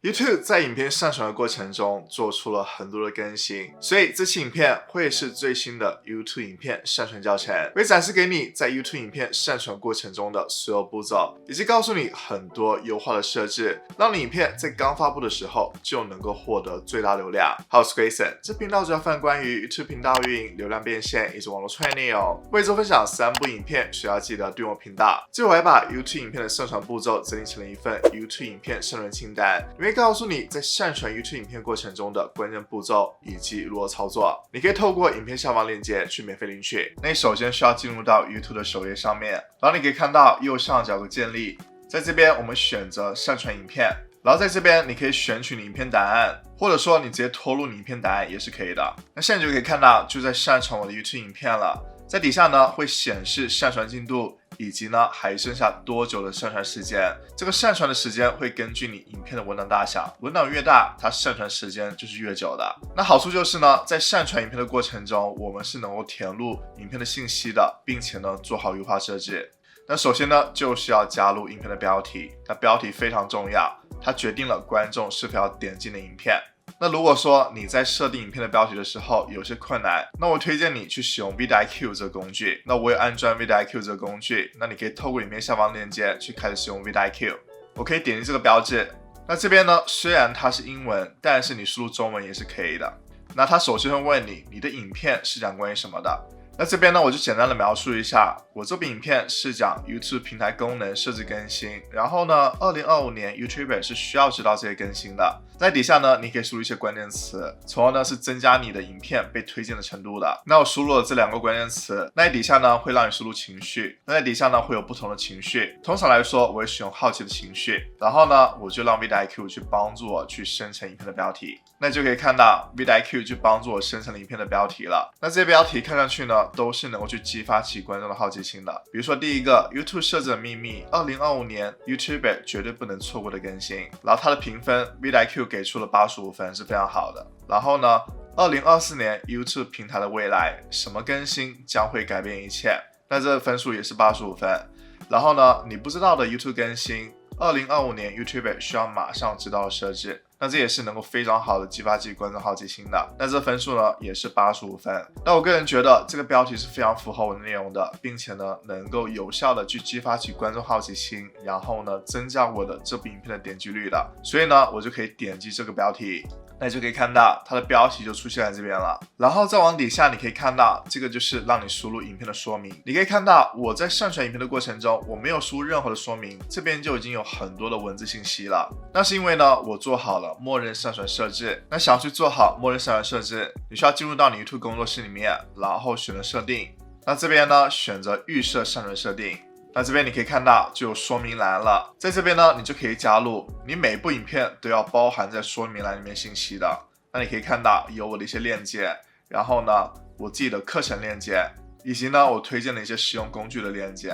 YouTube 在影片上传的过程中做出了很多的更新，所以这期影片会是最新的 YouTube 影片上传教程，会展示给你在 YouTube 影片上传过程中的所有步骤，以及告诉你很多优化的设置，让你影片在刚发布的时候就能够获得最大流量。我是 Grayson， 这频道主要分享关于 YouTube 频道运营、流量变现以及网络创业内容。为周分享3部影片，需要记得订阅我频道。最后我还把 YouTube 影片的上传步骤整理成了一份 YouTube 影片上传清单，里面告诉你在上传 YouTube 影片过程中的关键步骤以及如何操作。你可以透过影片下方链接去免费领取。那你首先需要进入到 YouTube 的首页上面，然后你可以看到右上角有个建立，在这边我们选择上传影片，然后在这边你可以选取你影片档案，或者说你直接拖入你影片档案也是可以的。那现在就可以看到就在上传我的 YouTube 影片了，在底下呢会显示上传进度，以及呢还剩下多久的上传时间。这个上传的时间会根据你影片的文档大小，文档越大，它上传时间就是越久的。那好处就是呢，在上传影片的过程中，我们是能够填入影片的信息的，并且呢做好优化设置。那首先呢就是要加入影片的标题，那标题非常重要，它决定了观众是否要点进的影片。那如果说你在设定影片的标题的时候有些困难，那我推荐你去使用 vidIQ 这个工具。那我也安装 vidIQ 这个工具，那你可以透过影片下方链接去开始使用 vidIQ。我可以点击这个标志，那这边呢虽然它是英文，但是你输入中文也是可以的。那它首先会问你的影片是讲关于什么的。那这边呢我就简单的描述一下，我这部影片是讲 YouTube 平台功能设置更新，然后呢2025年 YouTuber 是需要知道这些更新的。在底下呢你可以输入一些关键词，从而呢是增加你的影片被推荐的程度的。那我输入了这2个关键词，那在底下呢会让你输入情绪，那在底下呢会有不同的情绪，通常来说我会使用好奇的情绪，然后呢我就让 vidIQ 去帮助我去生成影片的标题。那就可以看到 vidIQ 就帮助我生成了影片的标题了。那这些标题看上去呢都是能够去激发起观众的好奇心的。比如说第一个 YouTube 设置的秘密，2025年 YouTuber 绝对不能错过的更新，然后它的评分 vidIQ 给出了85分，是非常好的。然后呢2024年 YouTube 平台的未来，什么更新将会改变一切，那这个分数也是85分。然后呢你不知道的 YouTube 更新，2025年 YouTuber 需要马上知道的设置，那这也是能够非常好的激发起观众好奇心的。那这分数呢也是85分。那我个人觉得这个标题是非常符合我的内容的，并且呢能够有效的去激发起观众好奇心，然后呢增加我的这部影片的点击率的。所以呢我就可以点击这个标题，那你就可以看到它的标题就出现在这边了。然后再往底下你可以看到这个就是让你输入影片的说明。你可以看到我在上传影片的过程中我没有输入任何的说明，这边就已经有很多的文字信息了。那是因为呢我做好了默认上传设置。那想要去做好默认上传设置，你需要进入到你 YouTube 工作室里面，然后选择设定。那这边呢选择预设上传设定。那这边你可以看到就有说明栏了，在这边呢你就可以加入你每部影片都要包含在说明栏里面信息的。那你可以看到有我的一些链接，然后呢我自己的课程链接，以及呢我推荐的一些实用工具的链接，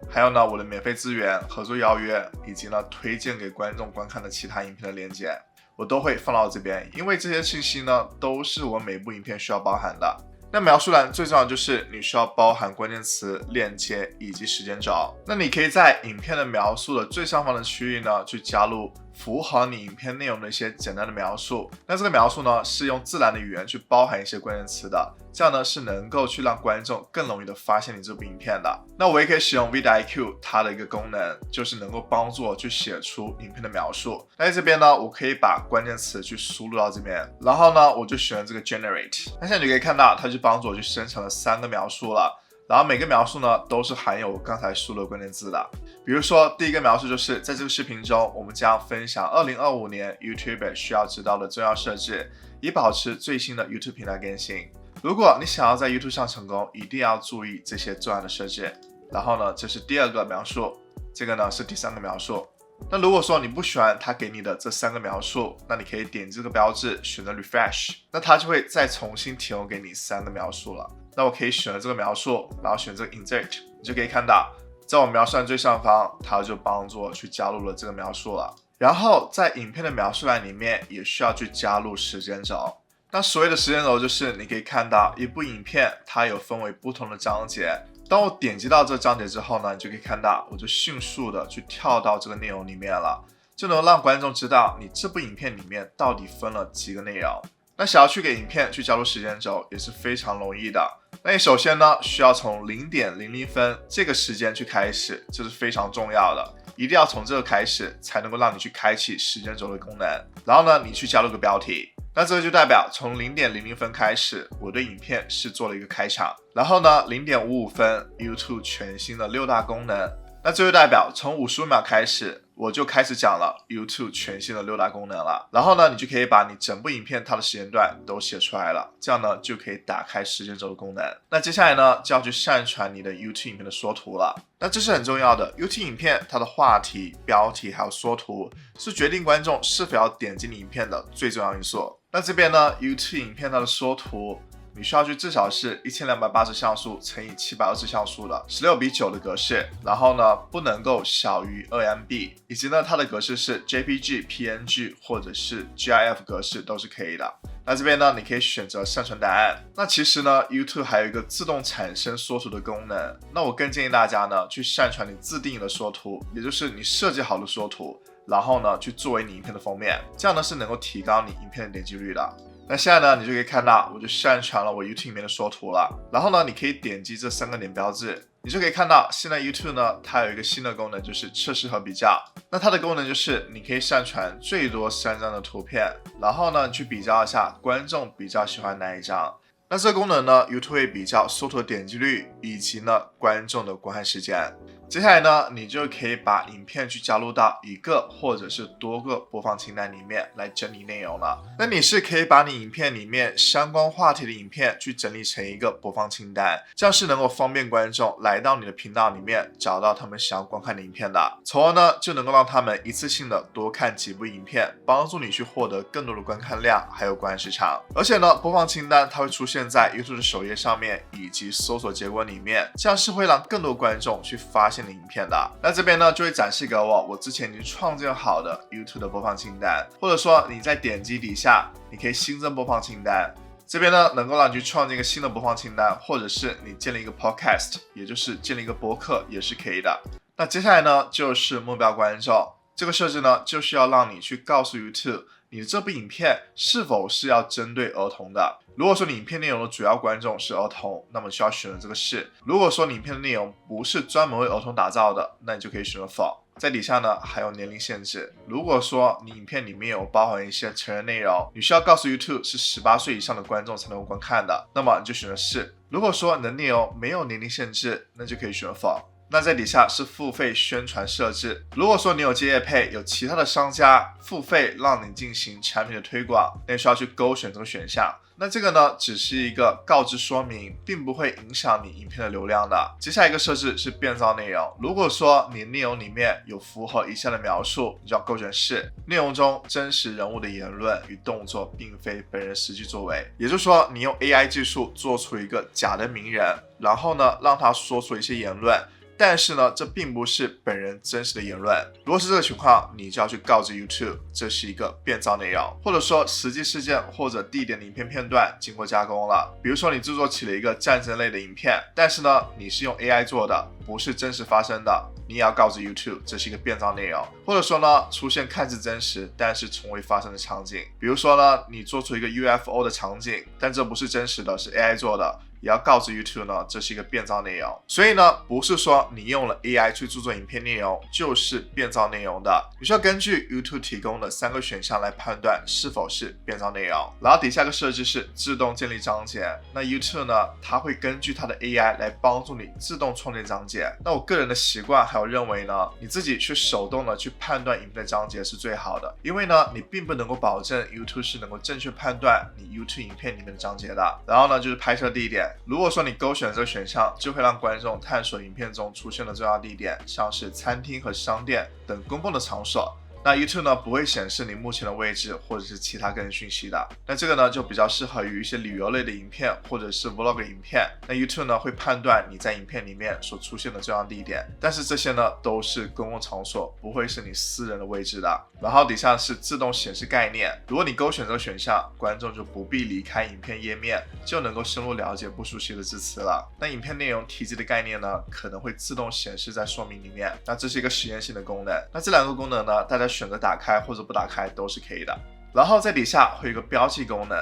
还有呢我的免费资源、合作邀约，以及呢推荐给观众观看的其他影片的链接，我都会放到这边。因为这些信息呢都是我每部影片需要包含的。那描述栏最重要的就是你需要包含关键词、链接以及时间轴。那你可以在影片的描述的最上方的区域呢去加入符合你影片内容的一些简单的描述。那这个描述呢是用自然的语言去包含一些关键词的，这样呢是能够去让观众更容易的发现你这部影片的。那我也可以使用 vidIQ 它的一个功能，就是能够帮助我去写出影片的描述。那在这边呢我可以把关键词去输入到这边，然后呢我就选这个 generate。 那现在你就可以看到它就帮助我去生成了3个描述了，然后每个描述呢都是含有我刚才输入的关键字的。比如说第一个描述就是在这个视频中我们将分享2025年 YouTuber 需要知道的重要设置，以保持最新的 YouTube 平台更新。如果你想要在 YouTube 上成功，一定要注意这些重要的设置。然后呢这是第2个描述，这个呢是第3个描述。那如果说你不喜欢他给你的这3个描述，那你可以点击这个标志选择 refresh， 那它就会再重新提供给你3个描述了。那我可以选择这个描述，然后选这个 insert， 你就可以看到在我描述栏最上方它就帮助我去加入了这个描述了。然后在影片的描述栏里面也需要去加入时间轴。那所谓的时间轴就是你可以看到一部影片它有分为不同的章节，当我点击到这个章节之后呢，你就可以看到我就迅速的去跳到这个内容里面了。就能让观众知道你这部影片里面到底分了几个内容。那想要去给影片去加入时间轴也是非常容易的。那你首先呢，需要从0.00分这个时间去开始，这是非常重要的，一定要从这个开始，才能够让你去开启时间轴的功能。然后呢，你去加入个标题，那这个就代表从0.00分开始，我对影片是做了一个开场。然后呢，0.55分 YouTube 全新的6大功能，那这就代表从55秒开始，我就开始讲了 YouTube 全新的6大功能了。然后呢，你就可以把你整部影片它的时间段都写出来了，这样呢就可以打开时间轴的功能。那接下来呢，就要去上传你的 YouTube 影片的缩图了。那这是很重要的， YouTube 影片它的话题、标题还有缩图是决定观众是否要点击你影片的最重要因素。那这边呢， YouTube 影片它的缩图你需要去至少是1280像素乘以720像素的16:9的格式，然后呢不能够小于2MB， 以及呢它的格式是 JPG、PNG 或者是 GIF 格式都是可以的。那这边呢你可以选择上传答案。那其实呢 YouTube 还有一个自动产生缩图的功能，那我更建议大家呢去上传你自定义的缩图，也就是你设计好的缩图，然后呢去作为你影片的封面，这样呢是能够提高你影片的点击率的。那现在呢，你就可以看到，我就上传了我 YouTube 里面的缩图了。然后呢，你可以点击这3个点标志，你就可以看到，现在 YouTube 呢，它有一个新的功能，就是测试和比较。那它的功能就是，你可以上传最多3张的图片，然后呢，你去比较一下观众比较喜欢哪一张。那这个功能呢 ，YouTube 会比较缩图的点击率以及呢观众的观看时间。接下来呢，你就可以把影片去加入到一个或者是多个播放清单里面来整理内容了。那你是可以把你影片里面相关话题的影片去整理成一个播放清单，这样是能够方便观众来到你的频道里面找到他们想要观看的影片的，从而呢就能够让他们一次性的多看几部影片，帮助你去获得更多的观看量还有观看时长。而且呢，播放清单它会出现在 YouTube 的首页上面以及搜索结果里面，这样是会让更多观众去发现的影片的。那这边呢就会展示给我之前已经创建好的 YouTube 的播放清单，或者说你在点击底下你可以新增播放清单，这边呢能够让你去创建一个新的播放清单，或者是你建立一个 podcast， 也就是建立一个播客也是可以的。那接下来呢就是目标观众，这个设置呢就是要让你去告诉 YouTube你的这部影片是否是要针对儿童的。如果说你影片内容的主要观众是儿童，那么需要选择这个是。如果说你影片的内容不是专门为儿童打造的，那你就可以选择否。在底下呢还有年龄限制，如果说你影片里面有包含一些成人内容，你需要告诉 YouTube 是18岁以上的观众才能够观看的，那么你就选择是。如果说你的内容没有年龄限制，那就可以选否。那在底下是付费宣传设置，如果说你有接业配，有其他的商家付费让你进行产品的推广，那需要去勾选这个选项。那这个呢只是一个告知说明，并不会影响你影片的流量的。接下来一个设置是变造内容，如果说你内容里面有符合以下的描述，你就要勾选是。内容中真实人物的言论与动作并非本人实际作为，也就是说你用 AI 技术做出一个假的名人，然后呢让他说出一些言论，但是呢，这并不是本人真实的言论。如果是这个情况，你就要去告知 YouTube， 这是一个变造内容，或者说实际事件或者地点的影片片段经过加工了。比如说你制作起了一个战争类的影片，但是呢，你是用 AI 做的，不是真实发生的，你也要告知 YouTube， 这是一个变造内容。或者说呢，出现看似真实但是从未发生的场景，比如说呢，你做出一个 UFO 的场景，但这不是真实的，是 AI 做的，也要告知 YouTube 呢，这是一个变造内容。所以呢，不是说你用了 AI 去制作影片内容就是变造内容的，你需要根据 YouTube 提供的3个选项来判断是否是变造内容。然后底下一个设置是自动建立章节，那 YouTube 呢，它会根据它的 AI 来帮助你自动创建章节。那我个人的习惯还有认为呢，你自己去手动的去判断影片的章节是最好的，因为呢，你并不能够保证 YouTube 是能够正确判断你 YouTube 影片里面的章节的。然后呢，就是拍摄地点。如果说你勾选这个选项，就会让观众探索影片中出现的重要地点，像是餐厅和商店等公共的场所。那 YouTube 呢不会显示你目前的位置或者是其他个人讯息的。那这个呢就比较适合于一些旅游类的影片或者是 Vlog 影片。那 YouTube 呢会判断你在影片里面所出现的重要地点，但是这些呢都是公共场所，不会是你私人的位置的。然后底下是自动显示概念，如果你勾选这个选项，观众就不必离开影片页面，就能够深入了解不熟悉的字词了。那影片内容提及的概念呢可能会自动显示在说明里面。那这是一个实验性的功能。那这2个功能呢，大家选择打开或者不打开都是可以的。然后在底下会有一个标记功能，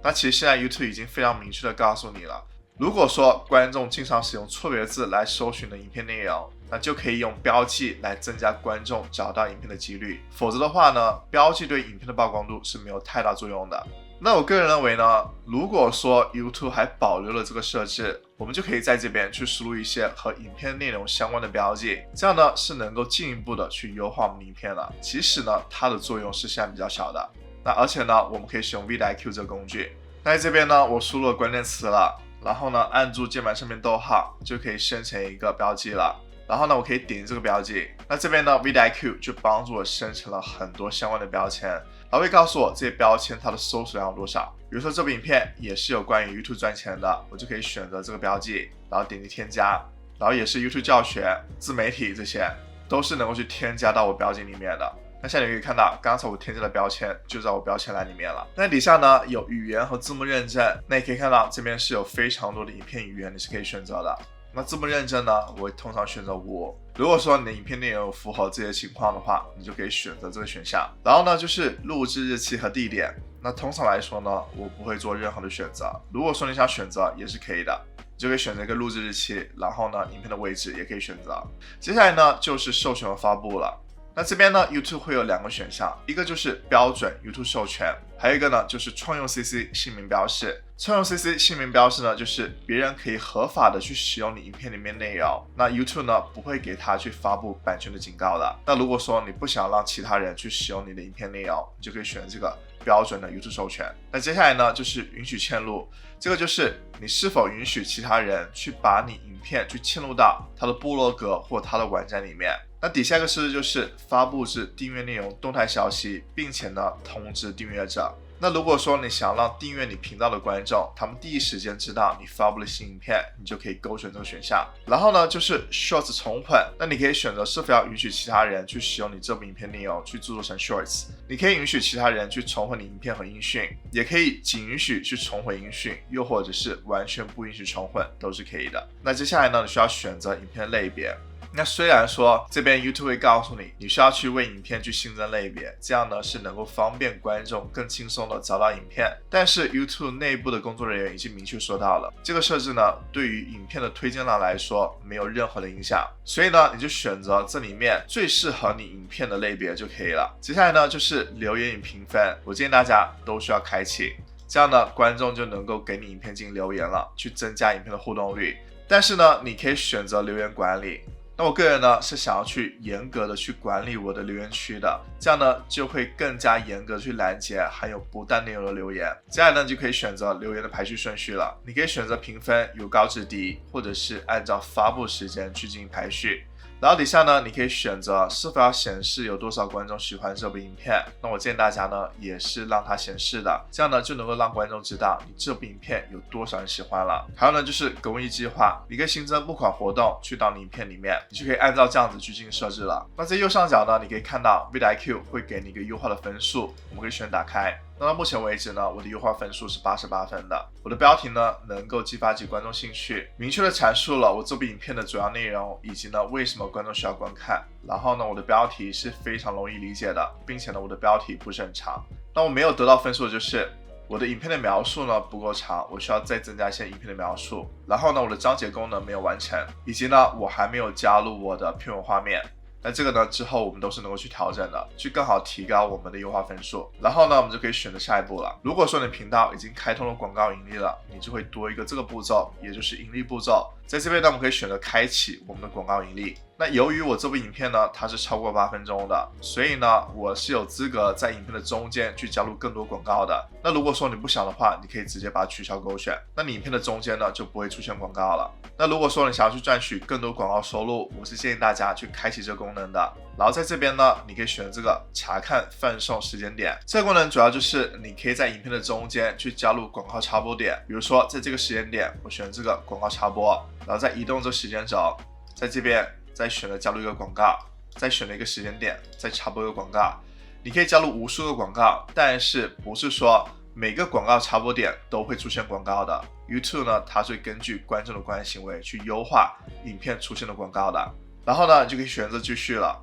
那其实现在 YouTube 已经非常明确的告诉你了，如果说观众经常使用错别字来搜寻的影片内容，那就可以用标记来增加观众找到影片的几率，否则的话呢，标记对影片的曝光度是没有太大作用的。那我个人认为呢，如果说 YouTube 还保留了这个设置，我们就可以在这边去输入一些和影片内容相关的标记，这样呢是能够进一步的去优化我们的影片的，即使呢它的作用是现在比较小的。那而且呢，我们可以使用 vidIQ 这个工具。那在这边呢，我输入了关键词了，然后呢按住键盘上面逗号，就可以生成一个标记了。然后呢，我可以点击这个标记，那这边呢 vidIQ 就帮助我生成了很多相关的标签，它会告诉我这些标签它的搜索量有多少。比如说这部影片也是有关于 YouTube 赚钱的，我就可以选择这个标记，然后点击添加，然后也是 YouTube 教学、自媒体，这些都是能够去添加到我标记里面的。那现在你可以看到，刚才我添加的标签就在我标签栏里面了。那底下呢有语言和字幕认证，那你可以看到这边是有非常多的影片语言你是可以选择的。那字幕认证呢，我通常选择5。如果说你的影片内容符合这些情况的话，你就可以选择这个选项。然后呢，就是录制日期和地点。那通常来说呢，我不会做任何的选择。如果说你想选择也是可以的，你就可以选择一个录制日期，然后呢，影片的位置也可以选择。接下来呢，就是授权和发布了。那这边呢 YouTube 会有2个选项，一个就是标准 YouTube 授权，还有一个呢就是创用 CC 姓名标识。创用 CC 姓名标识呢，就是别人可以合法的去使用你影片里面内容，那 YouTube 呢不会给他去发布版权的警告的。那如果说你不想让其他人去使用你的影片内容，你就可以选这个标准的 YouTube 授权。那接下来呢就是允许嵌入，这个就是你是否允许其他人去把你影片去嵌入到他的部落格或他的网站里面。那底下一个设置就是发布至订阅内容动态消息，并且呢通知订阅者。那如果说你想让订阅你频道的观众他们第一时间知道你发布了新影片，你就可以勾选这个选项。然后呢就是 Shorts 重混，那你可以选择是否要允许其他人去使用你这部影片内容去制作成 Shorts。你可以允许其他人去重混你影片和音讯，也可以仅允许去重混音讯，又或者是完全不允许重混，都是可以的。那接下来呢，你需要选择影片类别。那虽然说这边 YouTube 会告诉你，你需要去为影片去新增类别，这样呢是能够方便观众更轻松的找到影片，但是 YouTube 内部的工作人员已经明确说到了，这个设置呢对于影片的推荐量来说没有任何的影响，所以呢你就选择这里面最适合你影片的类别就可以了。接下来呢就是留言与评分，我建议大家都需要开启，这样呢观众就能够给你影片进行留言了，去增加影片的互动率。但是呢你可以选择留言管理，那我个人呢是想要去严格的去管理我的留言区的，这样呢就会更加严格的去拦截含有不当内容的留言。接下来呢就可以选择留言的排序顺序了，你可以选择评分由高至低，或者是按照发布时间去进行排序。然后底下呢，你可以选择是否要显示有多少观众喜欢这部影片。那我建议大家呢，也是让它显示的，这样呢就能够让观众知道你这部影片有多少人喜欢了。还有呢，就是公益计划，你可以新增募款活动去到你影片里面，你就可以按照这样子去进行设置了。那在右上角呢，你可以看到 vidIQ 会给你一个优化的分数，我们可以选打开。那到目前为止呢，我的优化分数是88分的。我的标题呢，能够激发起观众兴趣，明确的阐述了我这部影片的主要内容，以及呢为什么观众需要观看。然后呢，我的标题是非常容易理解的，并且呢我的标题不是很长。那我没有得到分数的就是我的影片的描述呢不够长，我需要再增加一些影片的描述。然后呢，我的章节功能没有完成，以及呢我还没有加入我的片尾画面。那这个呢之后我们都是能够去调整的，去更好提高我们的优化分数。然后呢我们就可以选择下一步了。如果说你频道已经开通了广告盈利了，你就会多一个这个步骤，也就是盈利步骤。在这边呢我们可以选择开启我们的广告盈利。那由于我这部影片呢它是超过8分钟的，所以呢我是有资格在影片的中间去加入更多广告的。那如果说你不想的话，你可以直接把它取消勾选，那你影片的中间呢就不会出现广告了。那如果说你想要去赚取更多广告收入，我是建议大家去开启这个功能的。然后在这边呢，你可以选这个查看放送时间点，这个功能主要就是你可以在影片的中间去加入广告插播点，比如说在这个时间点我选这个广告插播，然后再移动这个时间轴，在这边再选择加入一个广告，再选了一个时间点再插播一个广告。你可以加入无数个广告，但是不是说每个广告插播点都会出现广告的。 YouTube 呢它会根据观众的观看行为去优化影片出现的广告的。然后呢你就可以选择继续了。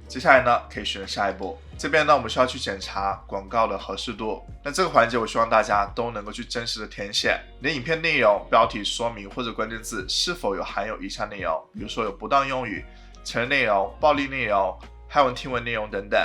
接下来呢，可以选择下一步。这边呢，我们需要去检查广告的合适度。那这个环节，我希望大家都能够去真实的填写你的影片内容、标题、说明或者关键字是否有含有以下内容，比如说有不当用语、成人内容、暴力内容、骇文听闻内容等等。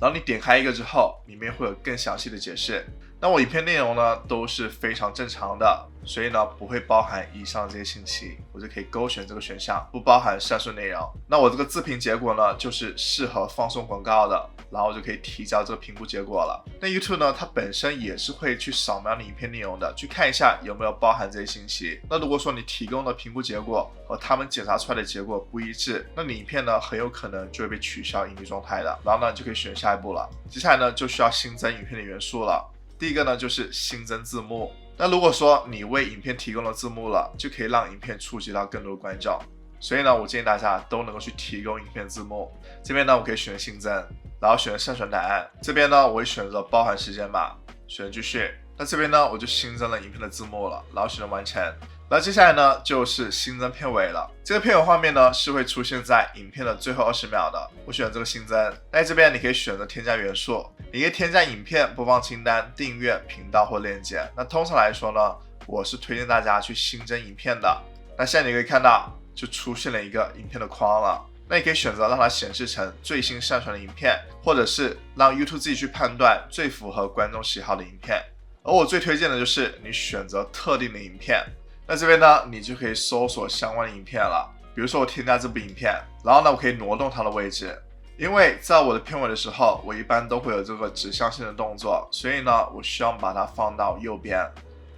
然后你点开一个之后，里面会有更详细的解释。那我影片内容呢都是非常正常的，所以呢不会包含以上这些信息，我就可以勾选这个选项，不包含上述内容。那我这个自评结果呢就是适合放送广告的，然后就可以提交这个评估结果了。那 YouTube 呢它本身也是会去扫描你影片内容的，去看一下有没有包含这些信息。那如果说你提供的评估结果和他们检查出来的结果不一致，那你影片呢很有可能就会被取消盈利状态的。然后呢就可以选下一步了。接下来呢就需要新增影片的元素了。第一个呢就是新增字幕。那如果说你为影片提供了字幕了，就可以让影片触及到更多的观众。所以呢，我建议大家都能够去提供影片字幕。这边呢，我可以选择新增，然后选择上传答案。这边呢，我会选择包含时间码，选择继续。那这边呢，我就新增了影片的字幕了，然后选择完成。那接下来呢，就是新增片尾了。这个片尾画面呢，是会出现在影片的最后20秒的。我选择这个新增。那这边你可以选择添加元素，你可以添加影片、播放清单、订阅、频道或链接。那通常来说呢，我是推荐大家去新增影片的。那现在你可以看到，就出现了一个影片的框了。那你可以选择让它显示成最新上传的影片，或者是让 YouTube 自己去判断最符合观众喜好的影片。而我最推荐的就是你选择特定的影片。那这边呢，你就可以搜索相关的影片了。比如说我添加这部影片，然后呢，我可以挪动它的位置，因为在我的片尾的时候，我一般都会有这个指向性的动作，所以呢，我需要把它放到右边，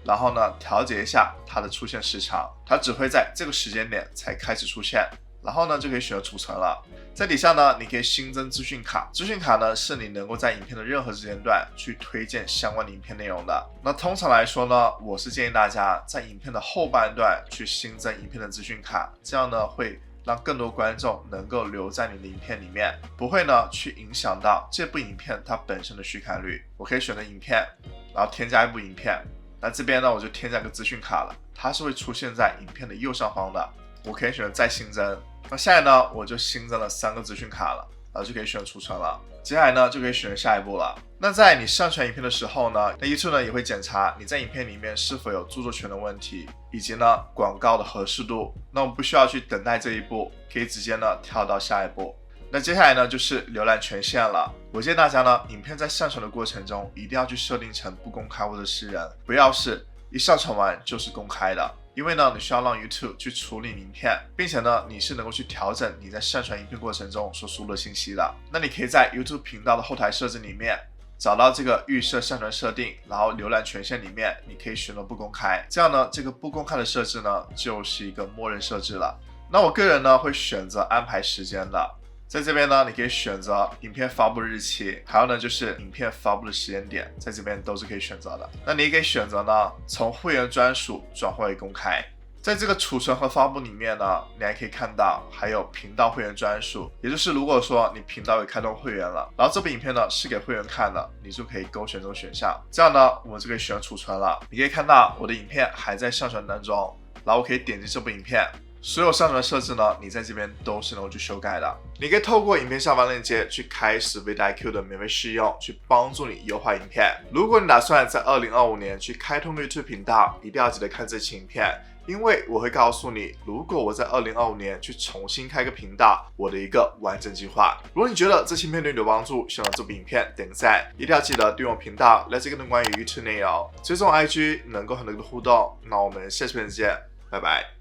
然后呢，调节一下它的出现时长，它只会在这个时间点才开始出现。然后呢，就可以选择储存了。在底下呢，你可以新增资讯卡。资讯卡呢，是你能够在影片的任何时间段去推荐相关的影片内容的。那通常来说呢，我是建议大家在影片的后半段去新增影片的资讯卡，这样呢会让更多观众能够留在你的影片里面，不会呢去影响到这部影片它本身的续看率。我可以选择影片，然后添加一部影片。那这边呢，我就添加个资讯卡了，它是会出现在影片的右上方的。我可以选择再新增。那下来呢，我就新增了3个资讯卡了，然后就可以选择储存了。接下来呢，就可以选择下一步了。那在你上传影片的时候呢，那 YouTube 呢也会检查你在影片里面是否有著作权的问题，以及呢广告的合适度。那我们不需要去等待这一步，可以直接呢跳到下一步。那接下来呢就是浏览权限了。我建议大家呢，影片在上传的过程中一定要去设定成不公开或者私人，不要是一上传完就是公开的。因为呢，你需要让 YouTube 去处理影片，并且呢，你是能够去调整你在上传影片过程中所输入的信息的。那你可以在 YouTube 频道的后台设置里面找到这个预设上传设定，然后浏览权限里面你可以选择不公开，这样呢，这个不公开的设置呢就是一个默认设置了。那我个人呢会选择安排时间的。在这边呢，你可以选择影片发布日期，还有呢就是影片发布的时间点，在这边都是可以选择的。那你也可以选择呢，从会员专属转换为公开。在这个储存和发布里面呢，你还可以看到还有频道会员专属，也就是如果说你频道有开通会员了，然后这部影片呢是给会员看的，你就可以勾选这个选项。这样呢，我们就可以选储存了。你可以看到我的影片还在上传当中，然后我可以点击这部影片。所有上传的设置呢，你在这边都是能够去修改的。你可以透过影片下方链接去开始 vidIQ 的免费试用，去帮助你优化影片。如果你打算在2025年去开通 YouTube 频道，一定要记得看这期影片，因为我会告诉你，如果我在2025年去重新开个频道，我的一个完整计划。如果你觉得这期影片对你有帮助，希望这部影片点个赞，一定要记得订阅我频道，了解更多关于 YouTube 内容，追踪 IG， 能够和你的互动。那我们下期片见，拜拜。